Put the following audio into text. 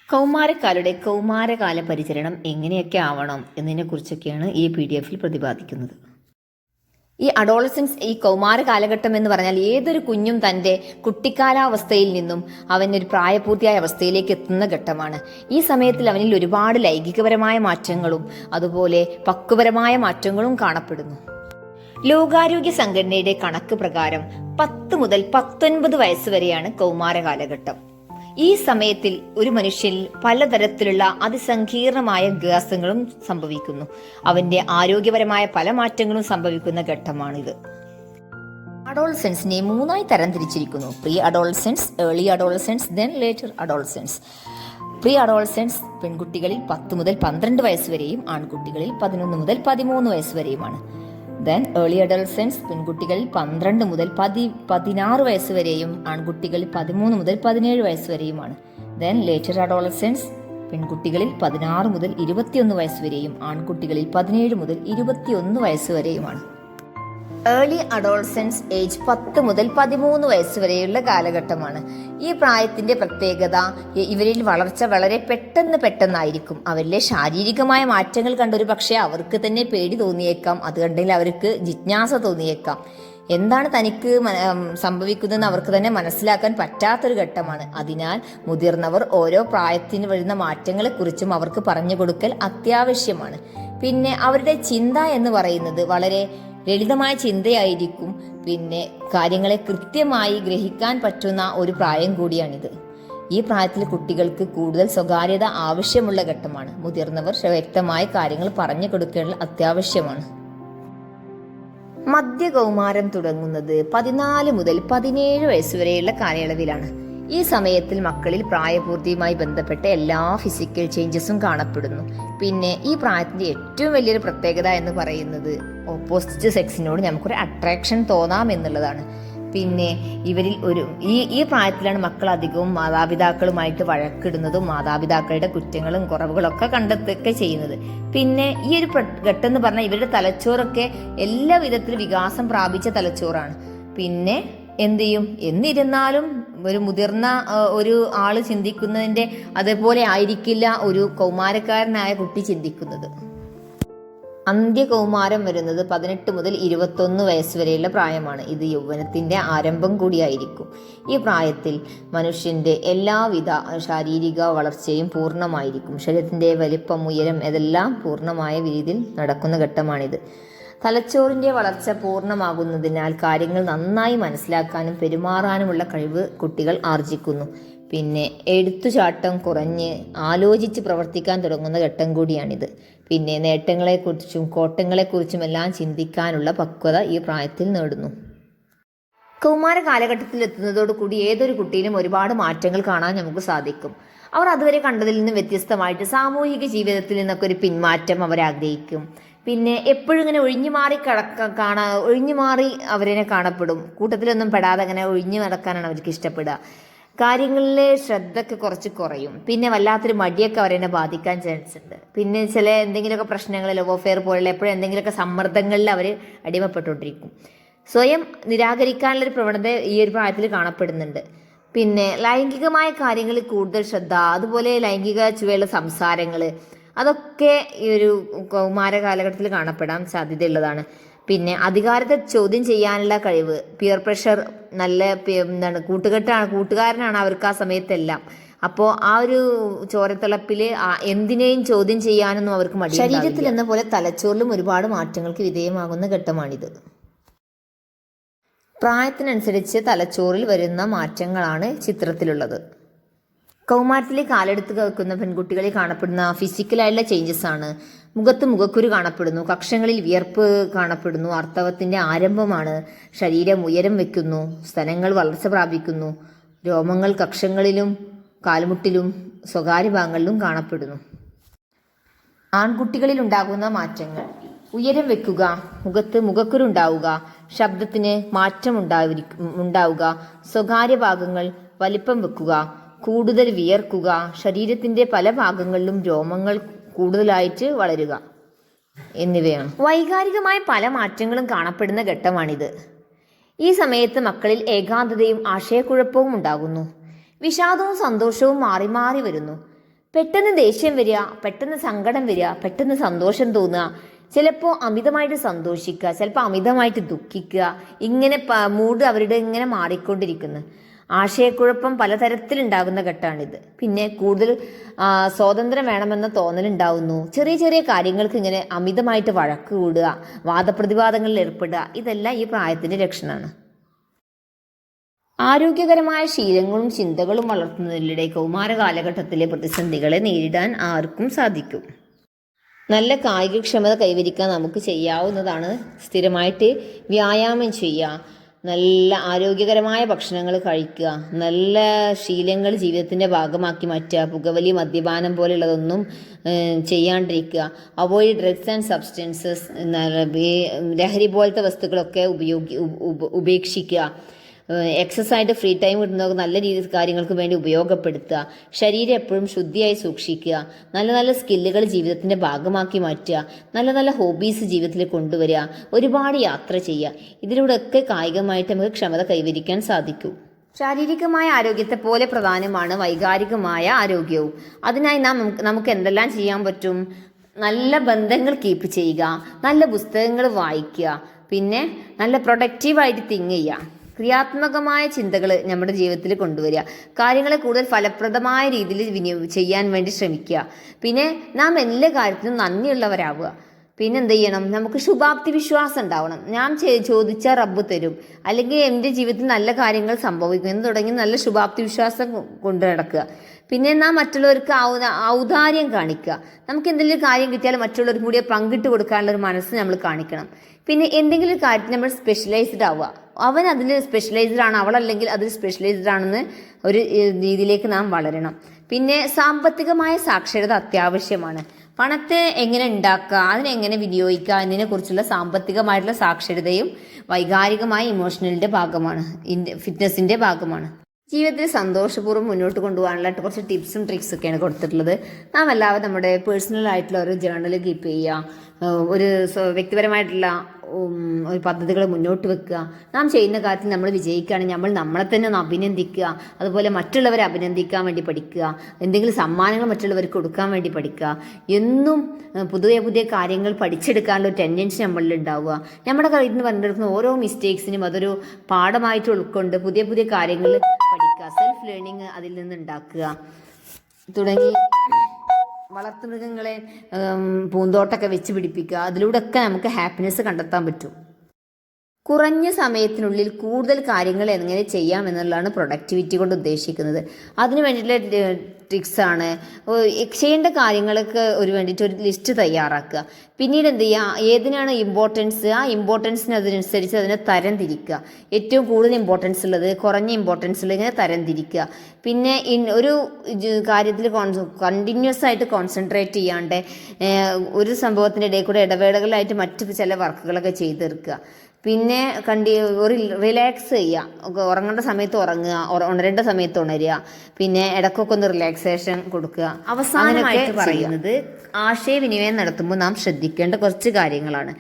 കൗമാരക്കാരുടെ കൗമാരകാല പരിചരണം എങ്ങനെയൊക്കെ ആവണം എന്നതിനെക്കുറിച്ചൊക്കെയാണ് ഈ PDF പ്രതിപാദിക്കുന്നത്. ഈ അഡോളസൻസ്, ഈ കൗമാര കാലഘട്ടം എന്ന് പറഞ്ഞാൽ ഏതൊരു കുഞ്ഞും തൻ്റെ കുട്ടിക്കാലാവസ്ഥയിൽ നിന്നും അവനൊരു പ്രായപൂർത്തിയായ അവസ്ഥയിലേക്ക് എത്തുന്ന ഘട്ടമാണ്. ഈ സമയത്തിൽ അവനിൽ ഒരുപാട് ലൈംഗികപരമായ മാറ്റങ്ങളും അതുപോലെ പക്വപരമായ മാറ്റങ്ങളും കാണപ്പെടുന്നു. ലോകാരോഗ്യ സംഘടനയുടെ കണക്ക് പ്രകാരം 10 മുതൽ 19 വയസ്സ് വരെയാണ് കൗമാര കാലഘട്ടം. ഈ സമയത്തിൽ ഒരു മനുഷ്യനിൽ പലതരത്തിലുള്ള അതിസങ്കീർണമായ വികാസങ്ങളും സംഭവിക്കുന്നു. അവന്റെ ആരോഗ്യപരമായ പല മാറ്റങ്ങളും സംഭവിക്കുന്ന ഘട്ടമാണിത്. അഡോളസൻസിനെ 3 തരം തിരിച്ചിരിക്കുന്നു: pre adolescence, early adolescence, then later adolescence. Pre adolescence പെൺകുട്ടികളിൽ 10 മുതൽ 12 വയസ്സ് വരെയും ആൺകുട്ടികളിൽ 11 മുതൽ 13 വയസ്സ് വരെയുമാണ്. ദെൻ ഏർലി അഡോളസൻസ് പെൺകുട്ടികളിൽ 12 മുതൽ 16 വയസ്സ് വരെയും ആൺകുട്ടികളിൽ 13 മുതൽ 17 വയസ്സ് വരെയുമാണ്. ദെൻ ലേറ്റർ അഡോളസൻസ് പെൺകുട്ടികളിൽ 16 മുതൽ 21 വയസ്സ് വരെയും ആൺകുട്ടികളിൽ 17 മുതൽ 21 വയസ്സ് വരെയുമാണ്. ഏർലി അഡോളസൻസ് ഏജ് 10 മുതൽ 13 വയസ്സ് വരെയുള്ള കാലഘട്ടമാണ്. ഈ പ്രായത്തിന്റെ പ്രത്യേകത, ഇവരിൽ വളർച്ച വളരെ പെട്ടെന്നായിരിക്കും. അവരിലെ ശാരീരികമായ മാറ്റങ്ങൾ കണ്ടൊരു പക്ഷേ അവർക്ക് തന്നെ പേടി തോന്നിയേക്കാം, അത് കണ്ടെങ്കിൽ അവർക്ക് ജിജ്ഞാസ തോന്നിയേക്കാം. എന്താണ് തനിക്ക് സംഭവിക്കുന്നതെന്ന് അവർക്ക് തന്നെ മനസ്സിലാക്കാൻ പറ്റാത്തൊരു ഘട്ടമാണ്. അതിനാൽ മുതിർന്നവർ ഓരോ പ്രായത്തിന് വരുന്ന മാറ്റങ്ങളെക്കുറിച്ചും അവർക്ക് പറഞ്ഞു കൊടുക്കൽ അത്യാവശ്യമാണ്. പിന്നെ അവരുടെ ചിന്ത എന്ന് പറയുന്നത് വളരെ ലളിതമായ ചിന്തയായിരിക്കും. പിന്നെ കാര്യങ്ങളെ കൃത്യമായി ഗ്രഹിക്കാൻ പറ്റുന്ന ഒരു പ്രായം കൂടിയാണിത്. ഈ പ്രായത്തിൽ കുട്ടികൾക്ക് കൂടുതൽ സ്വകാര്യത ആവശ്യമുള്ള ഘട്ടമാണ്. മുതിർന്നവർ വ്യക്തമായ കാര്യങ്ങൾ പറഞ്ഞു കൊടുക്കേണ്ടത് അത്യാവശ്യമാണ്. മധ്യകൗമാരം തുടങ്ങുന്നത് 14 മുതൽ 17 വയസ്സ് വരെയുള്ള കാലയളവിലാണ്. ഈ സമയത്തിൽ മക്കളിൽ പ്രായപൂർത്തിയുമായി ബന്ധപ്പെട്ട എല്ലാ ഫിസിക്കൽ ചേഞ്ചസും കാണപ്പെടുന്നു. പിന്നെ ഈ പ്രായത്തിന്റെ ഏറ്റവും വലിയൊരു പ്രത്യേകത എന്ന് പറയുന്നത് ഓപ്പോസിറ്റ് സെക്സിനോട് നമുക്കൊരു അട്രാക്ഷൻ തോന്നാം എന്നുള്ളതാണ്. പിന്നെ ഇവരിൽ ഈ പ്രായത്തിലാണ് മക്കൾ അധികവും മാതാപിതാക്കളുമായിട്ട് വഴക്കിടുന്നതും മാതാപിതാക്കളുടെ കുറ്റങ്ങളും കുറവുകളൊക്കെ കണ്ടെത്തുകയൊക്കെ ചെയ്യുന്നത്. പിന്നെ ഈ ഒരു ഘട്ടം എന്ന് പറഞ്ഞാൽ ഇവരുടെ തലച്ചോറൊക്കെ എല്ലാ വിധത്തിലും വികാസം പ്രാപിച്ച തലച്ചോറാണ്. പിന്നെ എന്ത് ചെയ്യും എന്നിരുന്നാലും ഒരു മുതിർന്ന ഒരു ആള് ചിന്തിക്കുന്നതിന്റെ അതേപോലെ ആയിരിക്കില്ല ഒരു കൗമാരക്കാരനായ കുട്ടി ചിന്തിക്കുന്നത്. അന്ത്യകൗമാരം വരുന്നത് 18 മുതൽ 21 വയസ്സ് വരെയുള്ള പ്രായമാണ്. ഇത് യൗവനത്തിന്റെ ആരംഭം കൂടിയായിരിക്കും. ഈ പ്രായത്തിൽ മനുഷ്യന്റെ എല്ലാവിധ ശാരീരിക വളർച്ചയും പൂർണ്ണമായിരിക്കും. ശരീരത്തിന്റെ വലിപ്പം, ഉയരം ഇതെല്ലാം പൂർണ്ണമായ രീതിയിൽ നടക്കുന്ന ഘട്ടമാണിത്. തലച്ചോറിന്റെ വളർച്ച പൂർണ്ണമാകുന്നതിനാൽ കാര്യങ്ങൾ നന്നായി മനസ്സിലാക്കാനും പെരുമാറാനുമുള്ള കഴിവ് കുട്ടികൾ ആർജിക്കുന്നു. പിന്നെ എടുത്തുചാട്ടം കുറഞ്ഞ് ആലോചിച്ച് പ്രവർത്തിക്കാൻ തുടങ്ങുന്ന ഘട്ടം കൂടിയാണിത്. പിന്നെ നേട്ടങ്ങളെക്കുറിച്ചും കോട്ടങ്ങളെക്കുറിച്ചും എല്ലാം ചിന്തിക്കാനുള്ള പക്വത ഈ പ്രായത്തിൽ നേടുന്നു. കൗമാര കാലഘട്ടത്തിൽ എത്തുന്നതോടുകൂടി ഏതൊരു കുട്ടിയിലും ഒരുപാട് മാറ്റങ്ങൾ കാണാൻ നമുക്ക് സാധിക്കും. അവർ അതുവരെ കണ്ടതിൽ നിന്ന് വ്യത്യസ്തമായിട്ട് സാമൂഹിക ജീവിതത്തിൽ നിന്നൊക്കെ ഒരു പിന്മാറ്റം അവർ ആഗ്രഹിക്കും. പിന്നെ എപ്പോഴും ഇങ്ങനെ ഒഴിഞ്ഞു മാറി അവരെ കാണപ്പെടും. കൂട്ടത്തിലൊന്നും പെടാതെ അങ്ങനെ ഒഴിഞ്ഞു നടക്കാനാണ് അവർക്ക് ഇഷ്ടപ്പെടുക. കാര്യങ്ങളിലെ ശ്രദ്ധയൊക്കെ കുറച്ച് കുറയും. പിന്നെ വല്ലാത്തൊരു മടിയൊക്കെ അവരെ ബാധിക്കാൻ ചാൻസ് ഉണ്ട്. പിന്നെ ചില എന്തെങ്കിലുമൊക്കെ പ്രശ്നങ്ങൾ, ലവ് അഫെയർ പോലുള്ള എപ്പോഴും എന്തെങ്കിലുമൊക്കെ സമ്മർദ്ദങ്ങളിൽ അവർ അടിമപ്പെട്ടുകൊണ്ടിരിക്കും. സ്വയം നിരാകരിക്കാനുള്ളൊരു പ്രവണത ഈ ഒരു പ്രായത്തിൽ കാണപ്പെടുന്നുണ്ട്. പിന്നെ ലൈംഗികമായ കാര്യങ്ങളിൽ കൂടുതൽ ശ്രദ്ധ, അതുപോലെ ലൈംഗിക ചുവയുള്ള സംസാരങ്ങൾ, അതൊക്കെ ഈ ഒരു കൗമാര കാലഘട്ടത്തിൽ കാണപ്പെടാൻ സാധ്യതയുള്ളതാണ്. പിന്നെ അധികാരത്തെ ചോദ്യം ചെയ്യാനുള്ള കഴിവ്, പിയർ പ്രഷർ, നല്ല കൂട്ടുകാരനാണ് അവർക്ക് ആ സമയത്തെല്ലാം. അപ്പോൾ ആ ഒരു ചോരത്തിളപ്പിൽ എന്തിനേയും ചോദ്യം ചെയ്യാനൊന്നും അവർക്ക് മടി. ശരീരത്തിൽ എന്ന പോലെ തലച്ചോറിലും ഒരുപാട് മാറ്റങ്ങൾക്ക് വിധേയമാകുന്ന ഘട്ടമാണിത്. പ്രായത്തിനനുസരിച്ച് തലച്ചോറിൽ വരുന്ന മാറ്റങ്ങളാണ് ചിത്രത്തിലുള്ളത്. കൗമാരത്തിലെ കാലെടുത്ത് വെക്കുന്ന പെൺകുട്ടികളിൽ കാണപ്പെടുന്ന ഫിസിക്കലായിട്ടുള്ള ചേഞ്ചസ് ആണ്. മുഖത്ത് മുഖക്കുരു കാണപ്പെടുന്നു, കക്ഷങ്ങളിൽ വിയർപ്പ് കാണപ്പെടുന്നു, ആർത്തവത്തിന്റെ ആരംഭമാണ്, ശരീരം ഉയരം വെക്കുന്നു, സ്തനങ്ങൾ വളർച്ച പ്രാപിക്കുന്നു, രോമങ്ങൾ കക്ഷങ്ങളിലും കാൽമുട്ടിലും സ്വകാര്യ ഭാഗങ്ങളിലും കാണപ്പെടുന്നു. ആൺകുട്ടികളിൽ ഉണ്ടാകുന്ന മാറ്റങ്ങൾ: ഉയരം വെക്കുക, മുഖത്ത് മുഖക്കുരു ഉണ്ടാവുക, ശബ്ദത്തിന് മാറ്റം ഉണ്ടാവുക, സ്വകാര്യ ഭാഗങ്ങൾ വലിപ്പം വെക്കുക, കൂടുതൽ വിയർക്കുക, ശരീരത്തിന്റെ പല ഭാഗങ്ങളിലും രോമങ്ങൾ കൂടുതലായിട്ട് വളരുക എന്നിവയാണ്. വൈകാരികമായ പല മാറ്റങ്ങളും കാണപ്പെടുന്ന ഘട്ടമാണിത്. ഈ സമയത്ത് മക്കളിൽ ഏകാന്തതയും ആശയക്കുഴപ്പവും ഉണ്ടാകുന്നു. വിഷാദവും സന്തോഷവും മാറി മാറി വരുന്നു. പെട്ടെന്ന് ദേഷ്യം വരിക, പെട്ടെന്ന് സങ്കടം വരിക, പെട്ടെന്ന് സന്തോഷം തോന്നുക, ചിലപ്പോൾ അമിതമായിട്ട് സന്തോഷിക്കുക, ചിലപ്പോൾ അമിതമായിട്ട് ദുഃഖിക്കുക, ഇങ്ങനെ മൂഡ് അവരുടെ ഇങ്ങനെ മാറിക്കൊണ്ടിരിക്കുന്നു. ആശയക്കുഴപ്പം പലതരത്തിലുണ്ടാകുന്ന ഘട്ടമാണിത്. പിന്നെ കൂടുതൽ സ്വാതന്ത്ര്യം വേണമെന്ന തോന്നലുണ്ടാവുന്നു. ചെറിയ ചെറിയ കാര്യങ്ങൾക്ക് ഇങ്ങനെ അമിതമായിട്ട് വഴക്ക് കൂടുക, വാദപ്രതിവാദങ്ങളിൽ ഏർപ്പെടുക, ഇതെല്ലാം ഈ പ്രായത്തിൻ്റെ ലക്ഷണമാണ്. ആരോഗ്യകരമായ ശീലങ്ങളും ചിന്തകളും വളർത്തുന്നതിലൂടെ കൗമാര കാലഘട്ടത്തിലെ പ്രതിസന്ധികളെ നേരിടാൻ ആർക്കും സാധിക്കും. നല്ല കായികക്ഷമത കൈവരിക്കാൻ നമുക്ക് ചെയ്യാവുന്നതാണ് സ്ഥിരമായിട്ട് വ്യായാമം ചെയ്യുക, നല്ല ആരോഗ്യകരമായ ഭക്ഷണങ്ങൾ കഴിക്കുക, നല്ല ശീലങ്ങൾ ജീവിതത്തിൻ്റെ ഭാഗമാക്കി മാറ്റുക, പുകവലി മദ്യപാനം പോലെയുള്ളതൊന്നും ചെയ്യാണ്ടിരിക്കുക, അവോയ്ഡ് ഡ്രഗ്സ് ആൻഡ് സബ്സ്റ്റൻസസ്, ലഹരി പോലത്തെ വസ്തുക്കളൊക്കെ ഉപേക്ഷിക്കുക, എക്സസൈസ് ഫ്രീ ടൈം കിട്ടുന്ന നല്ല രീതിയിൽ കാര്യങ്ങൾക്ക് വേണ്ടി ഉപയോഗപ്പെടുത്തുക, ശരീരം എപ്പോഴും ശുദ്ധിയായി സൂക്ഷിക്കുക, നല്ല നല്ല സ്കില്ലുകൾ ജീവിതത്തിൻ്റെ ഭാഗമാക്കി മാറ്റുക, നല്ല നല്ല ഹോബീസ് ജീവിതത്തിൽ കൊണ്ടുവരിക, ഒരുപാട് യാത്ര ചെയ്യുക. ഇതിലൂടെയൊക്കെ കായികമായിട്ട് നമുക്ക് ക്ഷമത കൈവരിക്കാൻ സാധിക്കും. ശാരീരികമായ ആരോഗ്യത്തെ പോലെ പ്രധാനമാണ് വൈകാരികമായ ആരോഗ്യവും. അതിനായി നമുക്ക് എന്തെല്ലാം ചെയ്യാൻ പറ്റും? നല്ല ബന്ധങ്ങൾ കീപ്പ് ചെയ്യുക, നല്ല പുസ്തകങ്ങൾ വായിക്കുക, പിന്നെ നല്ല പ്രൊഡക്റ്റീവായിട്ട് തിങ്ക് ചെയ്യുക, ക്രിയാത്മകമായ ചിന്തകൾ നമ്മുടെ ജീവിതത്തിൽ കൊണ്ടുവരിക, കാര്യങ്ങളെ കൂടുതൽ ഫലപ്രദമായ രീതിയിൽ ചെയ്യാൻ വേണ്ടി ശ്രമിക്കുക. പിന്നെ നാം എല്ലാ കാര്യത്തിനും നന്ദിയുള്ളവരാവുക. പിന്നെ എന്ത് ചെയ്യണം? നമുക്ക് ശുഭാപ്തി വിശ്വാസം ഉണ്ടാവണം. ഞാൻ ചോദിച്ചാൽ റബ്ബ് തരും, അല്ലെങ്കിൽ എൻ്റെ ജീവിതത്തിൽ നല്ല കാര്യങ്ങൾ സംഭവിക്കും എന്ന് തുടങ്ങി നല്ല ശുഭാപ്തി വിശ്വാസം കൊണ്ടു നടക്കുക. പിന്നെ നാം മറ്റുള്ളവർക്ക് ഔദാര്യം കാണിക്കുക. നമുക്ക് എന്തെങ്കിലും കാര്യം കിട്ടിയാൽ മറ്റുള്ളവർക്കും കൂടി പങ്കിട്ട് കൊടുക്കാനുള്ള ഒരു മനസ്സ് നമ്മൾ കാണിക്കണം. പിന്നെ എന്തെങ്കിലും ഒരു കാര്യത്തിൽ നമ്മൾ സ്പെഷ്യലൈസ്ഡ് ആവുക. അവൻ അതിൽ സ്പെഷ്യലൈസ്ഡ് ആണ്, അവളല്ലെങ്കിൽ അതിൽ സ്പെഷ്യലൈസ്ഡ് ആണെന്ന് ഒരു രീതിയിലേക്ക് നാം വളരണം. പിന്നെ സാമ്പത്തികമായ സാക്ഷരത അത്യാവശ്യമാണ്. പണത്തെ എങ്ങനെ ഉണ്ടാക്കുക, അതിനെങ്ങനെ വിനിയോഗിക്കുക എന്നതിനെക്കുറിച്ചുള്ള സാമ്പത്തികമായിട്ടുള്ള സാക്ഷരതയും വൈകാരികമായ ഇമോഷണലിൻ്റെ ഭാഗമാണ്, ഫിറ്റ്നസിൻ്റെ ഭാഗമാണ്. ജീവിതത്തിൽ സന്തോഷപൂർവ്വം മുന്നോട്ട് കൊണ്ടുപോകാനുള്ള കുറച്ച് ടിപ്സും ട്രിക്സൊക്കെയാണ് കൊടുത്തിട്ടുള്ളത്. നാം എല്ലാവരും നമ്മുടെ പേഴ്സണൽ ആയിട്ടുള്ള ഒരു ജേർണൽ കീപ്പ് ചെയ്യുക, ഒരു വ്യക്തിപരമായിട്ടുള്ള ഒരു പദ്ധതികൾ മുന്നോട്ട് വെക്കുക. നാം ചെയ്യുന്ന കാര്യത്തിൽ നമ്മൾ വിജയിക്കുകയാണെങ്കിൽ നമ്മൾ നമ്മളെ തന്നെ ഒന്ന് അഭിനന്ദിക്കുക, അതുപോലെ മറ്റുള്ളവരെ അഭിനന്ദിക്കാൻ വേണ്ടി പഠിക്കുക, എന്തെങ്കിലും സമ്മാനങ്ങൾ മറ്റുള്ളവർക്ക് കൊടുക്കാൻ വേണ്ടി പഠിക്കുക. എന്നും പുതിയ പുതിയ കാര്യങ്ങൾ പഠിച്ചെടുക്കാനുള്ള ഒരു ടെൻഡൻസി നമ്മളിൽ ഉണ്ടാവുക. നമ്മുടെ കയ്യിൽ നിന്ന് വന്നെടുക്കുന്ന ഓരോ മിസ്റ്റേക്സിനും അതൊരു പാഠമായിട്ട് ഉൾക്കൊണ്ട് പുതിയ പുതിയ കാര്യങ്ങൾ പഠിക്കുക, സെൽഫ് ലേണിംഗ് അതിൽ നിന്ന് ഉണ്ടാക്കുക തുടങ്ങി വളർത്തുമൃഗങ്ങളെ പൂന്തോട്ടമൊക്കെ വെച്ച് പിടിപ്പിക്കുക. അതിലൂടെയൊക്കെ നമുക്ക് ഹാപ്പിനെസ് കണ്ടെത്താൻ പറ്റും. കുറഞ്ഞ സമയത്തിനുള്ളിൽ കൂടുതൽ കാര്യങ്ങൾ എങ്ങനെ ചെയ്യാം എന്നുള്ളതാണ് പ്രൊഡക്ടിവിറ്റി കൊണ്ട് ഉദ്ദേശിക്കുന്നത്. അതിന് വേണ്ടിയിട്ടുള്ള ട്രിക്സാണ്. ചെയ്യേണ്ട കാര്യങ്ങൾക്ക് വേണ്ടിയിട്ട് ഒരു ലിസ്റ്റ് തയ്യാറാക്കുക. പിന്നീട് എന്ത് ചെയ്യുക? ഏതിനാണ് ഇമ്പോർട്ടൻസ്, ആ ഇമ്പോർട്ടൻസിന് അതിനനുസരിച്ച് അതിനെ തരംതിരിക്കുക. ഏറ്റവും കൂടുതൽ ഇമ്പോർട്ടൻസ് ഉള്ളത്, കുറഞ്ഞ ഇമ്പോർട്ടൻസ് ഉള്ളത്, ഇങ്ങനെ തരംതിരിക്കുക. പിന്നെ ഒരു കാര്യത്തിൽ കണ്ടിന്യൂസ് ആയിട്ട് കോൺസെൻട്രേറ്റ് ചെയ്യാണ്ട് ഒരു സംഭവത്തിൻ്റെ ഇടയിൽ കൂടെ ഇടവേളകളായിട്ട് മറ്റു ചില വർക്കുകളൊക്കെ ചെയ്ത് തീർക്കുക. പിന്നെ ഒരു റിലാക്സ് ചെയ്യുക, ഉറങ്ങേണ്ട സമയത്ത് ഉറങ്ങുക, ഉണരേണ്ട സമയത്ത് ഉണരുക, പിന്നെ ഇടയ്ക്കൊക്കെ ഒന്ന് റിലാക്സേഷൻ കൊടുക്കുക. അവസാനമായിട്ട് പറയുന്നത് ആശയവിനിമയം നടത്തുമ്പോൾ നാം ശ്രദ്ധിക്കേണ്ട കുറച്ച് കാര്യങ്ങളാണ്.